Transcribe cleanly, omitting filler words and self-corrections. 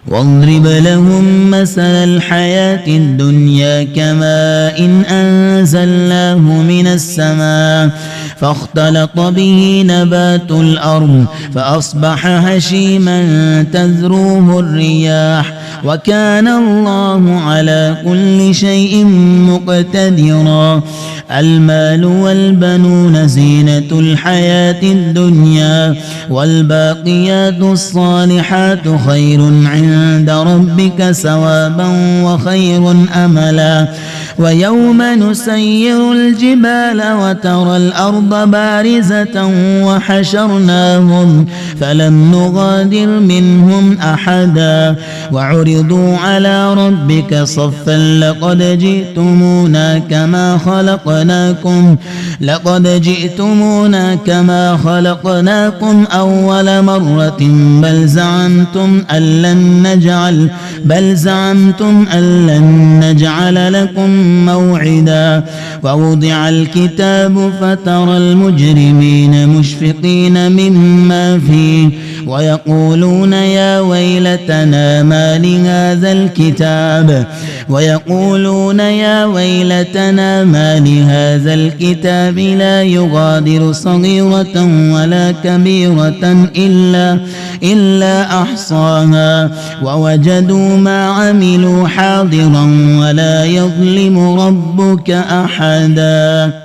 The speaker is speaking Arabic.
واضرب لهم مثل الحياة الدنيا كماء إن أنزلناه من السماء فاختلط به نبات الأرض فأصبح هشيما تذروه الرياح وكان الله على كل شيء مقتدرا. المال والبنون زينة الحياة الدنيا والباقيات الصالحات خير عند ربك ثوابا وخير أملا. ويوم نسير الجبال وترى الأرض بارزة وحشرناهم فلم نغادر منهم أحدا وعرضوا على ربك صفا لقد جئتمونا كما خلقناكم أول مرة بل زعمتم أن لن نجعل لكم موعدا. ووضع الكتاب فترى المجرمين مشفقين مما فيه ويقولون يا ويلتنا ما لهذا الكتاب لا يغادر صغيرة ولا كبيرة إلا أحصاها ووجدوا ما عملوا حاضرا ولا يظلم ربك أحدا.